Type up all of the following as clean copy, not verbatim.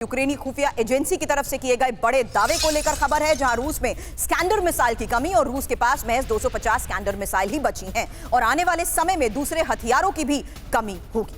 यूक्रेनी खुफिया एजेंसी की तरफ से किए गए बड़े दावे को लेकर खबर है, जहां रूस में स्कैंडर मिसाइल की कमी और रूस के पास महज 250 स्कैंडर मिसाइल ही बची हैं और आने वाले समय में दूसरे हथियारों की भी कमी होगी।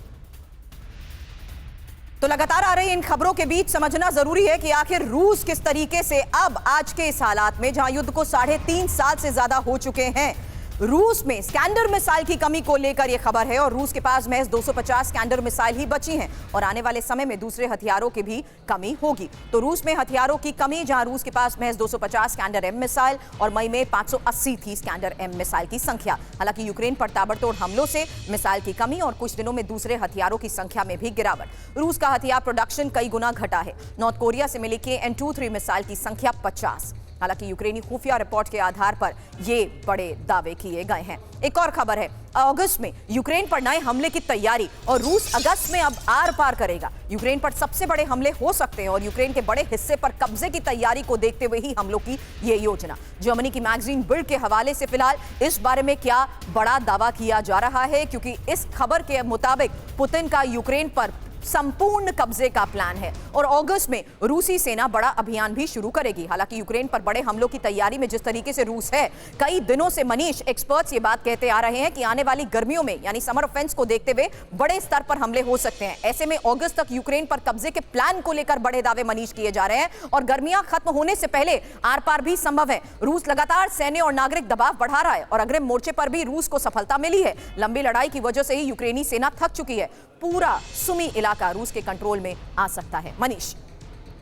तो लगातार आ रही इन खबरों के बीच समझना जरूरी है कि आखिर रूस किस तरीके से अब आज के इस हालात में, जहां युद्ध को 3.5 साल से ज्यादा हो चुके हैं, रूस में स्कैंडर मिसाइल की कमी को लेकर यह खबर है और रूस के पास महज 250 स्कैंडर मिसाइल ही बची हैं और आने वाले समय में दूसरे हथियारों की भी कमी होगी। तो रूस में हथियारों की कमी, जहां रूस के पास महज 250 स्कैंडर एम मिसाइल और मई में 580 थी स्कैंडर एम मिसाइल की संख्या। हालांकि यूक्रेन पर ताबड़तोड़ हमलों से मिसाइल की कमी और कुछ दिनों में दूसरे हथियारों की संख्या में भी गिरावट। रूस का हथियार प्रोडक्शन कई गुना घटा है। नॉर्थ कोरिया से मिली KN-23 मिसाइल की संख्या 50। हालांकि यूक्रेनी खुफिया रिपोर्ट के आधार पर ये बड़े दावे किए गए हैं। एक और खबर है, अगस्त में यूक्रेन पर नए हमले की तैयारी और रूस अगस्त में अब आर पार करेगा। यूक्रेन पर सबसे बड़े हमले हो सकते हैं और यूक्रेन के बड़े हिस्से पर कब्जे की तैयारी को देखते हुए ही हमलों की ये योजना। जर्मनी की मैगजीन बिल्ड के हवाले से फिलहाल इस बारे में क्या बड़ा दावा किया जा रहा है, क्योंकि इस खबर के मुताबिक पुतिन का यूक्रेन पर संपूर्ण कब्जे का प्लान है और अगस्त में रूसी सेना बड़ा अभियान भी शुरू करेगी। हालांकि यूक्रेन पर बड़े हमलों की तैयारी में जिस तरीके से रूस है, कई दिनों से मनीष एक्सपर्ट्स ये बात कहते आ रहे हैं कि आने वाली गर्मियों में यानी समर ऑफेंस को देखते हुए बड़े स्तर पर हमले हो सकते हैं। ऐसे में अगस्त तक यूक्रेन पर कब्जे के प्लान को लेकर बड़े दावे मनीष किए जा रहे हैं और गर्मियां खत्म होने से पहले आर पार भी संभव है। रूस लगातार सैन्य और नागरिक दबाव बढ़ा रहा है और अग्रिम मोर्चे पर भी रूस को सफलता मिली है। लंबी लड़ाई की वजह से ही यूक्रेनी सेना थक चुकी है। पूरा सुमी इलाका रूस के कंट्रोल में आ सकता है। मनीष,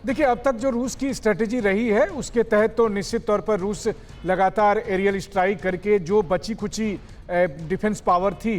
देखिए, अब तक जो रूस की स्ट्रेटेजी रही है उसके तहत तो निश्चित तौर पर रूस लगातार एरियल स्ट्राइक करके जो बची खुची डिफेंस पावर थी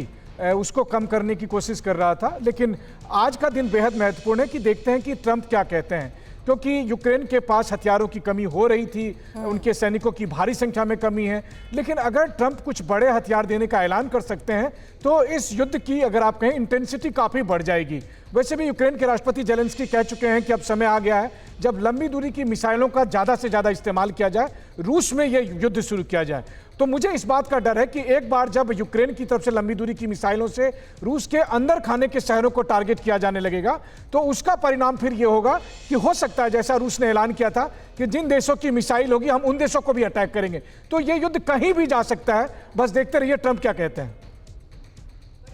उसको कम करने की कोशिश कर रहा था। लेकिन आज का दिन बेहद महत्वपूर्ण है कि देखते हैं कि ट्रंप क्या कहते हैं, क्योंकि यूक्रेन के पास हथियारों की कमी हो रही थी, उनके सैनिकों की भारी संख्या में कमी है। लेकिन अगर ट्रंप कुछ बड़े हथियार देने का ऐलान कर सकते हैं तो इस युद्ध की, अगर आप कहें, इंटेंसिटी काफ़ी बढ़ जाएगी। वैसे भी यूक्रेन के राष्ट्रपति जेलेंस्की कह चुके हैं कि अब समय आ गया है जब लंबी दूरी की मिसाइलों का ज़्यादा से ज़्यादा इस्तेमाल किया जाए, रूस में यह युद्ध शुरू किया जाए। तो मुझे इस बात का डर है कि एक बार जब यूक्रेन की तरफ से लंबी दूरी की मिसाइलों से रूस के अंदर खाने के शहरों को टारगेट किया जाने लगेगा तो उसका परिणाम फिर यह होगा कि हो सकता है, जैसा रूस ने ऐलान किया था कि जिन देशों की मिसाइल होगी हम उन देशों को भी अटैक करेंगे। तो यह युद्ध कहीं भी जा सकता है। बस देखते रहिए ट्रंप क्या कहते हैं।